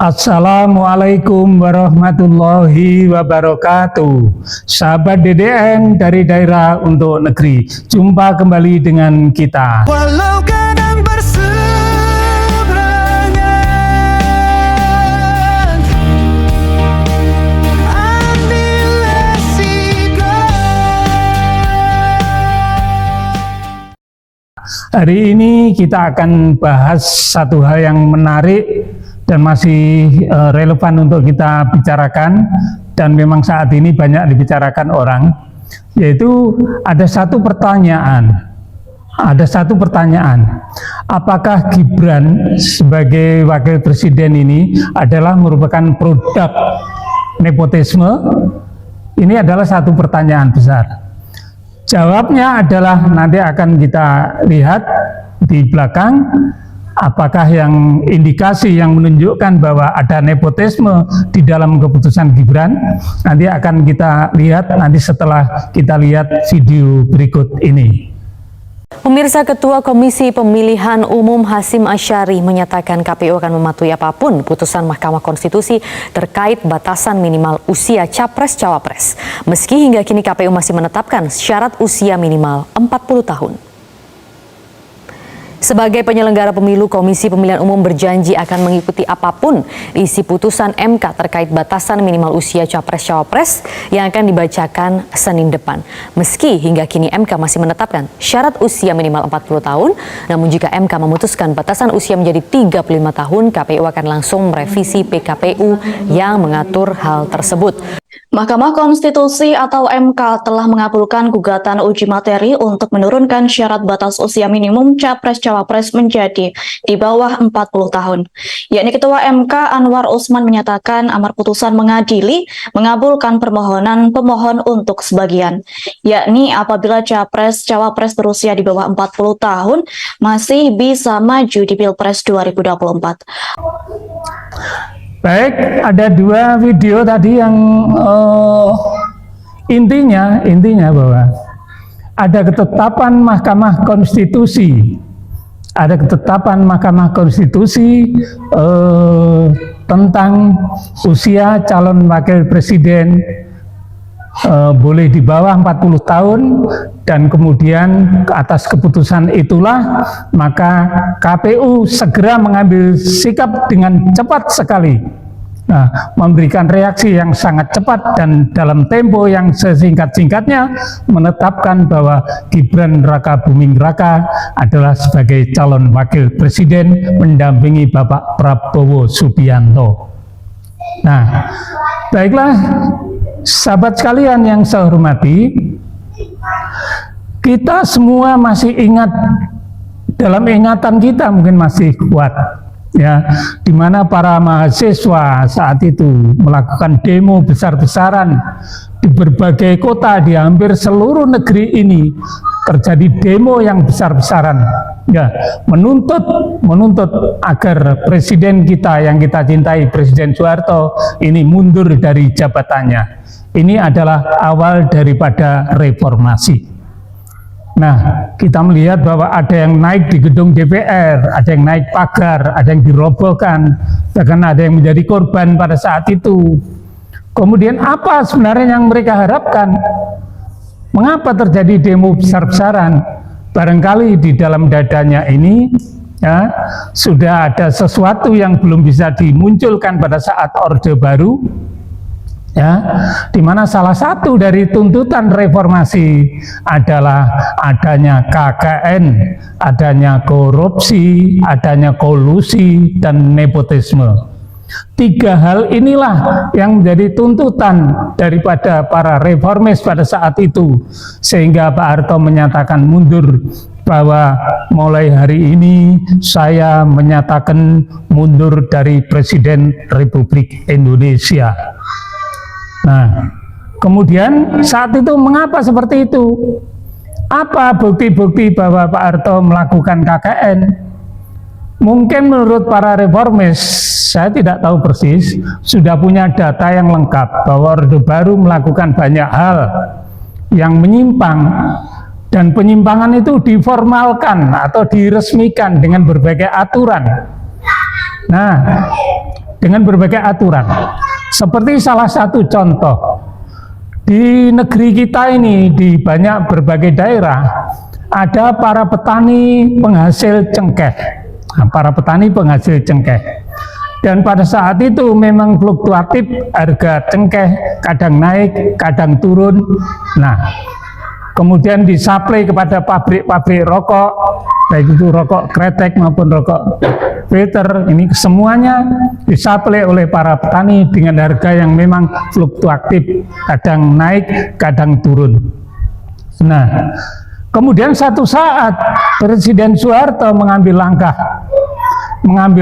Assalamualaikum warahmatullahi wabarakatuh. Sahabat DDN dari daerah untuk negeri, jumpa kembali dengan kita. Walau kadang berseberangan, ambil resiko. Hari ini kita akan bahas satu hal yang menarik dan masih relevan untuk kita bicarakan, dan memang saat ini banyak dibicarakan orang, yaitu ada satu pertanyaan, apakah Gibran sebagai wakil presiden ini adalah merupakan produk nepotisme? Ini adalah satu pertanyaan besar. Jawabnya adalah nanti akan kita lihat di belakang. Apakah yang indikasi yang menunjukkan bahwa ada nepotisme di dalam keputusan Gibran? Nanti akan kita lihat nanti setelah kita lihat video berikut ini. Pemirsa, Ketua Komisi Pemilihan Umum Hasyim Asyari menyatakan KPU akan mematuhi apapun putusan Mahkamah Konstitusi terkait batasan minimal usia Capres-Cawapres. Meski hingga kini KPU masih menetapkan syarat usia minimal 40 tahun. Sebagai penyelenggara pemilu, Komisi Pemilihan Umum berjanji akan mengikuti apapun isi putusan MK terkait batasan minimal usia Capres-Cawapres yang akan dibacakan Senin depan. Meski hingga kini MK masih menetapkan syarat usia minimal 40 tahun, namun jika MK memutuskan batasan usia menjadi 35 tahun, KPU akan langsung merevisi PKPU yang mengatur hal tersebut. Mahkamah Konstitusi atau MK telah mengabulkan gugatan uji materi untuk menurunkan syarat batas usia minimum Capres-Cawapres menjadi di bawah 40 tahun. Yakni Ketua MK Anwar Usman menyatakan amar putusan mengadili mengabulkan permohonan pemohon untuk sebagian, yakni apabila Capres-Cawapres berusia di bawah 40 tahun masih bisa maju di Pilpres 2024. Baik, ada dua video tadi yang intinya bahwa ada ketetapan Mahkamah Konstitusi, tentang usia calon wakil presiden boleh di bawah 40 tahun, dan kemudian atas keputusan itulah maka KPU segera mengambil sikap dengan cepat sekali, memberikan reaksi yang sangat cepat dan dalam tempo yang sesingkat-singkatnya menetapkan bahwa Gibran Rakabuming Raka adalah sebagai calon wakil presiden mendampingi Bapak Prabowo Subianto. Nah, baiklah sahabat sekalian yang saya hormati, kita semua masih ingat, dalam ingatan kita mungkin masih kuat, ya, di mana para mahasiswa saat itu melakukan demo besar-besaran di berbagai kota di hampir seluruh negeri ini. Terjadi demo yang besar-besaran, ya, menuntut agar presiden kita yang kita cintai, Presiden Soeharto, ini mundur dari jabatannya. Ini adalah awal daripada reformasi. Nah, kita melihat bahwa ada yang naik di gedung DPR, ada yang naik pagar, ada yang dirobohkan, bahkan ada yang menjadi korban pada saat itu. Kemudian apa sebenarnya yang mereka harapkan? Mengapa terjadi demo besar-besaran? Barangkali di dalam dadanya ini, ya, sudah ada sesuatu yang belum bisa dimunculkan pada saat Orde Baru, ya, di mana salah satu dari tuntutan reformasi adalah adanya KKN, adanya korupsi, adanya kolusi, dan nepotisme. Tiga hal inilah yang menjadi tuntutan daripada para reformis pada saat itu, sehingga Pak Harto menyatakan mundur, bahwa mulai hari ini saya menyatakan mundur dari Presiden Republik Indonesia. Nah, kemudian saat itu mengapa seperti itu? Apa bukti-bukti bahwa Pak Harto melakukan KKN? Mungkin menurut para reformis, saya tidak tahu persis, sudah punya data yang lengkap bahwa Orde Baru melakukan banyak hal yang menyimpang, dan penyimpangan itu diformalkan atau diresmikan dengan berbagai aturan. Nah, dengan berbagai aturan. Seperti salah satu contoh, di negeri kita ini, di banyak berbagai daerah, ada para petani penghasil cengkeh. Nah, para petani penghasil cengkeh. Dan pada saat itu memang fluktuatif harga cengkeh, kadang naik, kadang turun. Nah, kemudian disuplai kepada pabrik-pabrik rokok, baik itu rokok kretek maupun rokok filter, ini semuanya disuplai oleh para petani dengan harga yang memang fluktuatif, kadang naik, kadang turun. Nah, kemudian satu saat Presiden Soeharto mengambil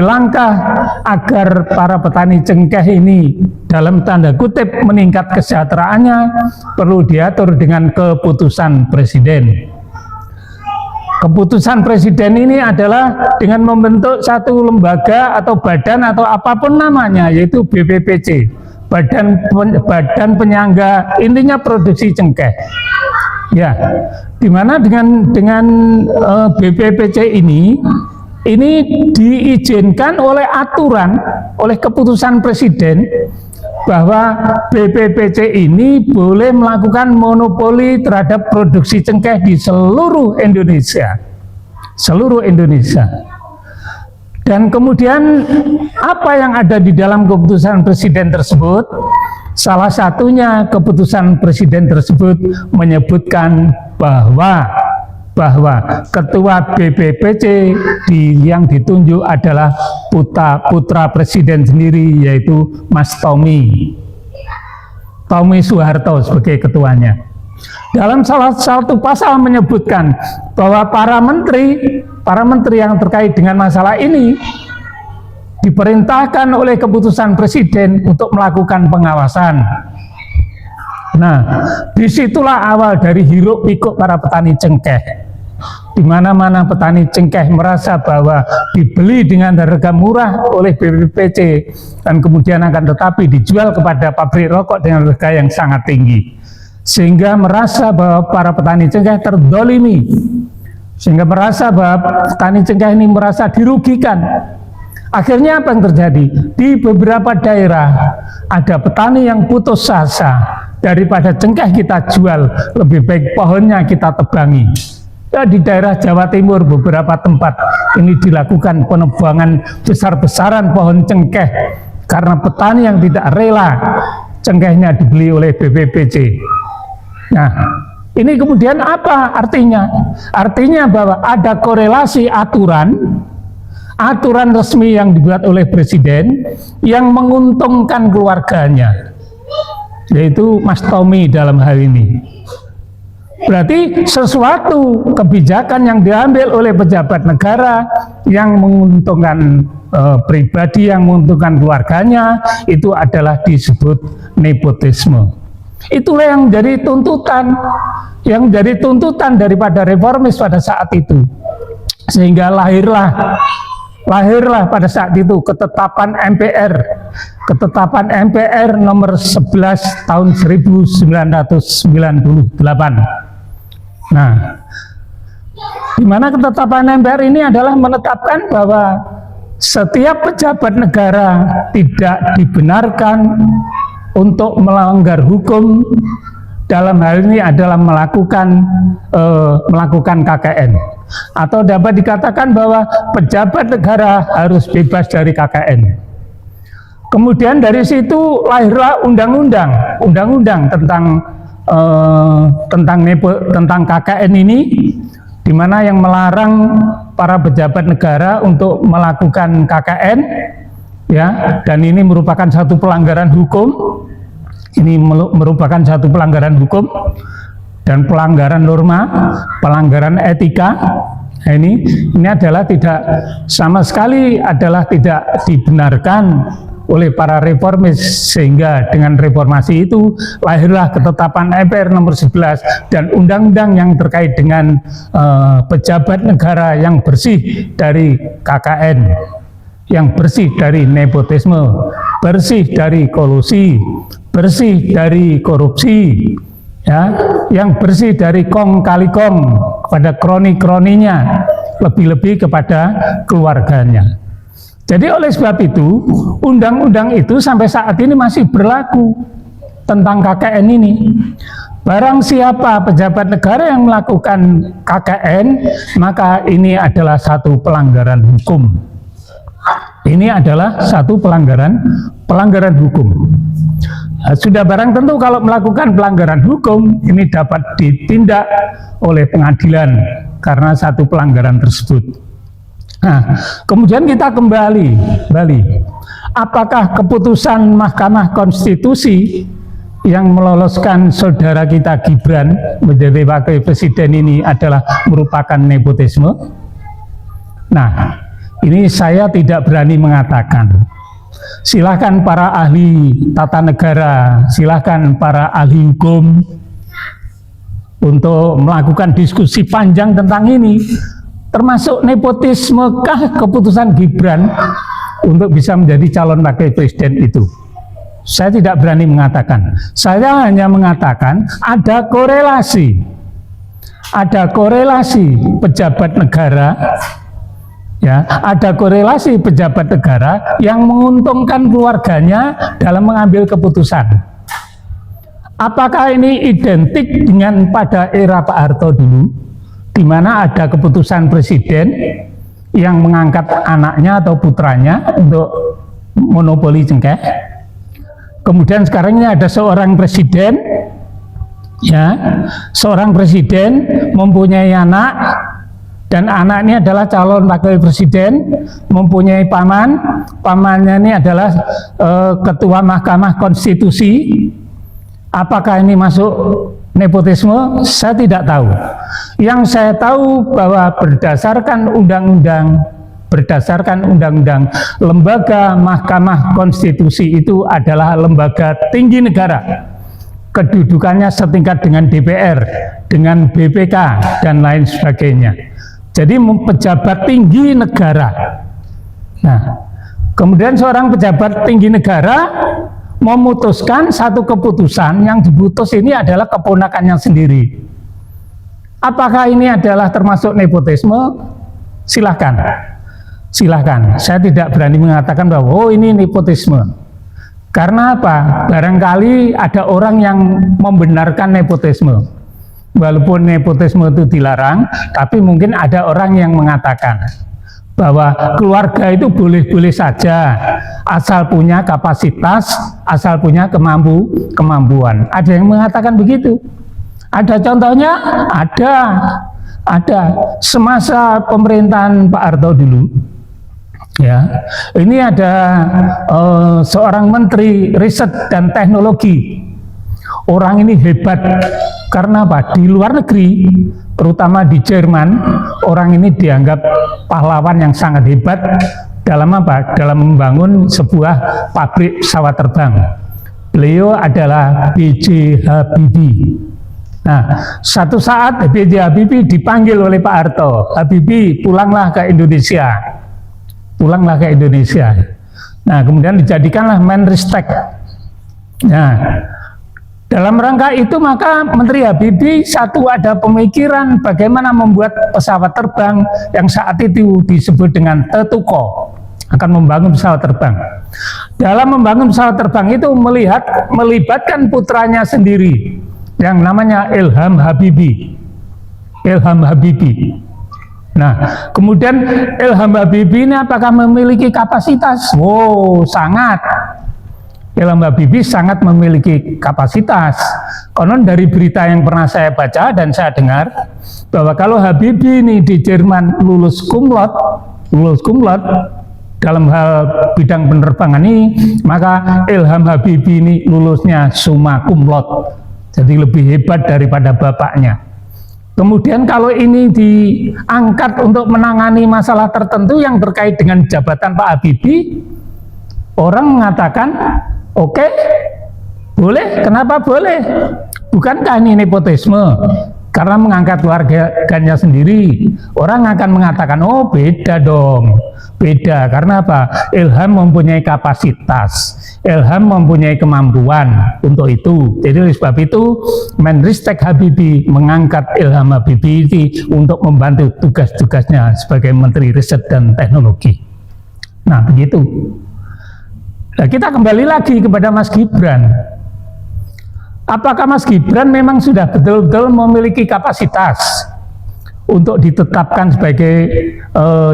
langkah agar para petani cengkeh ini dalam tanda kutip meningkat kesejahteraannya, perlu diatur dengan keputusan Presiden. Keputusan Presiden ini adalah dengan membentuk satu lembaga atau badan atau apapun namanya, yaitu BPPC, Badan Penyangga, intinya produksi cengkeh. Ya, dimana dengan BPPC ini diizinkan oleh aturan, oleh keputusan Presiden bahwa BPPC ini boleh melakukan monopoli terhadap produksi cengkeh di seluruh Indonesia. Dan kemudian apa yang ada di dalam keputusan Presiden tersebut? Salah satunya keputusan Presiden tersebut menyebutkan bahwa ketua BPPC yang ditunjuk adalah putra Presiden sendiri, yaitu Mas Tommy Soeharto sebagai ketuanya. Dalam salah satu pasal menyebutkan bahwa para menteri yang terkait dengan masalah ini diperintahkan oleh keputusan Presiden untuk melakukan pengawasan. Nah, disitulah awal dari hiruk pikuk para petani cengkeh. Di mana-mana petani cengkeh merasa bahwa dibeli dengan harga murah oleh BPPC dan kemudian akan tetapi dijual kepada pabrik rokok dengan harga yang sangat tinggi, sehingga merasa bahwa para petani cengkeh terdolimi, sehingga merasa bahwa petani cengkeh ini merasa dirugikan. Akhirnya apa yang terjadi? Di beberapa daerah ada petani yang putus asa, daripada cengkeh kita jual, lebih baik pohonnya kita tebangi. Ya, di daerah Jawa Timur beberapa tempat ini dilakukan penebangan besar-besaran pohon cengkeh karena petani yang tidak rela cengkehnya dibeli oleh BPPC. Nah, ini kemudian apa artinya? Artinya bahwa ada korelasi aturan resmi yang dibuat oleh Presiden yang menguntungkan keluarganya, yaitu Mas Tommy dalam hal ini. Berarti sesuatu kebijakan yang diambil oleh pejabat negara yang menguntungkan pribadi, yang menguntungkan keluarganya, itu adalah disebut nepotisme. Itulah yang jadi tuntutan daripada reformis pada saat itu, sehingga lahirlah pada saat itu ketetapan MPR nomor 11 tahun 1998. Nah, di mana ketetapan MPR ini adalah menetapkan bahwa setiap pejabat negara tidak dibenarkan untuk melanggar hukum, dalam hal ini adalah melakukan KKN, atau dapat dikatakan bahwa pejabat negara harus bebas dari KKN. Kemudian dari situ lahirlah undang-undang tentang KKN ini, di mana yang melarang para pejabat negara untuk melakukan KKN, ya, dan ini merupakan satu pelanggaran hukum. Ini merupakan satu pelanggaran hukum dan pelanggaran norma, pelanggaran etika. Nah, ini adalah sama sekali tidak dibenarkan oleh para reformis, sehingga dengan reformasi itu lahirlah ketetapan MPR nomor 11 dan undang-undang yang terkait dengan pejabat negara yang bersih dari KKN, yang bersih dari nepotisme, bersih dari kolusi, bersih dari korupsi, ya, yang bersih dari kong kali kong kepada kroni-kroninya, lebih-lebih kepada keluarganya. Jadi oleh sebab itu, undang-undang itu sampai saat ini masih berlaku tentang KKN ini. Barang siapa pejabat negara yang melakukan KKN, maka ini adalah satu pelanggaran hukum. Ini adalah satu pelanggaran hukum. Nah, sudah barang tentu kalau melakukan pelanggaran hukum, ini dapat ditindak oleh pengadilan karena satu pelanggaran tersebut. Nah, kemudian kita kembali, apakah keputusan Mahkamah Konstitusi yang meloloskan saudara kita Gibran menjadi wakil presiden ini adalah merupakan nepotisme? Nah, ini saya tidak berani mengatakan. Silahkan para ahli tata negara, silahkan para ahli hukum untuk melakukan diskusi panjang tentang ini. Termasuk nepotismekah keputusan Gibran untuk bisa menjadi calon wakil presiden itu? Saya tidak berani mengatakan. Saya hanya mengatakan ada korelasi pejabat negara, ya, ada korelasi pejabat negara yang menguntungkan keluarganya dalam mengambil keputusan. Apakah ini identik dengan pada era Pak Harto dulu, di mana ada keputusan presiden yang mengangkat anaknya atau putranya untuk monopoli cengkeh? Kemudian sekarang ini ada seorang presiden, ya, seorang presiden mempunyai anak, dan anak ini adalah calon wakil presiden, mempunyai pamannya ini adalah ketua Mahkamah Konstitusi. Apakah ini masuk nepotisme? Saya tidak tahu. Yang saya tahu bahwa berdasarkan undang-undang, lembaga Mahkamah Konstitusi itu adalah lembaga tinggi negara. Kedudukannya setingkat dengan DPR, dengan BPK, dan lain sebagainya. Jadi pejabat tinggi negara. Nah, kemudian seorang pejabat tinggi negara memutuskan satu keputusan yang diputus ini adalah keponakannya sendiri. Apakah ini adalah termasuk nepotisme? Silahkan. Saya tidak berani mengatakan bahwa ini nepotisme. Karena apa? Barangkali ada orang yang membenarkan nepotisme. Walaupun nepotisme itu dilarang, tapi mungkin ada orang yang mengatakan bahwa keluarga itu boleh-boleh saja asal punya kapasitas, asal punya kemampuan. Ada yang mengatakan begitu. Ada contohnya? Ada. Semasa pemerintahan Pak Harto dulu, ya, ini ada seorang menteri riset dan teknologi. Orang ini hebat karena apa? Di luar negeri, terutama di Jerman, orang ini dianggap pahlawan yang sangat hebat dalam apa? Dalam membangun sebuah pabrik pesawat terbang. Beliau adalah B.J. Habibie. Nah, satu saat B.J. Habibie dipanggil oleh Pak Harto. Habibie, pulanglah ke Indonesia. Nah, kemudian dijadikanlah Menristek. Nah, dalam rangka itu maka Menteri Habibie satu ada pemikiran bagaimana membuat pesawat terbang yang saat itu disebut dengan Tetuko, akan membangun pesawat terbang. Dalam membangun pesawat terbang itu melibatkan putranya sendiri yang namanya Ilham Habibie. Nah, kemudian Ilham Habibie ini apakah memiliki kapasitas? Oh, sangat. Ilham Habibie sangat memiliki kapasitas. Konon dari berita yang pernah saya baca dan saya dengar bahwa kalau Habibie ini di Jerman lulus cum laude dalam hal bidang penerbangan ini, maka Ilham Habibie ini lulusnya summa cum laude. Jadi lebih hebat daripada bapaknya. Kemudian kalau ini diangkat untuk menangani masalah tertentu yang terkait dengan jabatan Pak Habibie, orang mengatakan oke, boleh. Kenapa boleh? Bukankah ini nepotisme? Karena mengangkat keluarganya sendiri. Orang akan mengatakan, oh beda dong. Beda, karena apa? Ilham mempunyai kapasitas. Ilham mempunyai kemampuan untuk itu. Jadi oleh sebab itu, Menristek Habibie mengangkat Ilham Habibie untuk membantu tugas-tugasnya sebagai Menteri Riset dan Teknologi. Nah, begitu. Nah, kita kembali lagi kepada Mas Gibran. Apakah Mas Gibran memang sudah betul-betul memiliki kapasitas untuk ditetapkan sebagai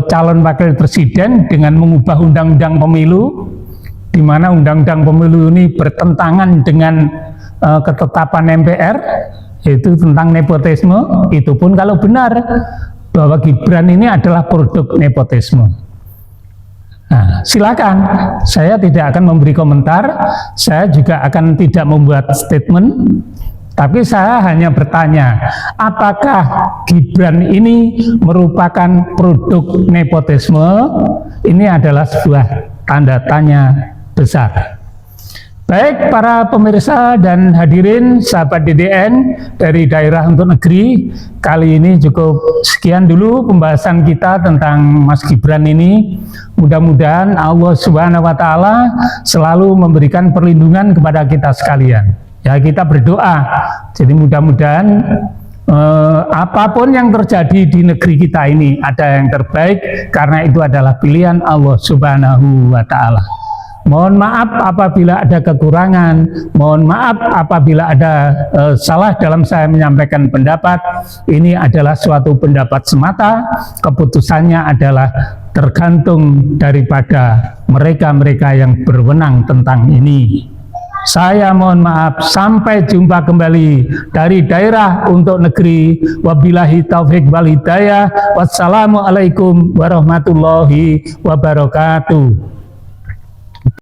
calon wakil presiden dengan mengubah undang-undang pemilu, di mana undang-undang pemilu ini bertentangan dengan ketetapan MPR, yaitu tentang nepotisme? Itu pun kalau benar bahwa Gibran ini adalah produk nepotisme. Nah, silakan. Saya tidak akan memberi komentar. Saya juga akan tidak membuat statement. Tapi saya hanya bertanya, apakah Gibran ini merupakan produk nepotisme? Ini adalah sebuah tanda tanya besar. Baik para pemirsa dan hadirin sahabat DDN dari Daerah untuk Negeri, kali ini cukup sekian dulu pembahasan kita tentang Mas Gibran ini. Mudah-mudahan Allah Subhanahu wa Ta'ala selalu memberikan perlindungan kepada kita sekalian. Ya, kita berdoa. Jadi mudah-mudahan apapun yang terjadi di negeri kita ini ada yang terbaik, karena itu adalah pilihan Allah Subhanahu wa Ta'ala. Mohon maaf apabila ada kekurangan, mohon maaf apabila ada salah dalam saya menyampaikan pendapat. Ini adalah suatu pendapat semata, keputusannya adalah tergantung daripada mereka-mereka yang berwenang tentang ini. Saya mohon maaf, sampai jumpa kembali dari Daerah untuk Negeri. Wabillahi taufik wal hidayah. Wassalamualaikum warahmatullahi wabarakatuh.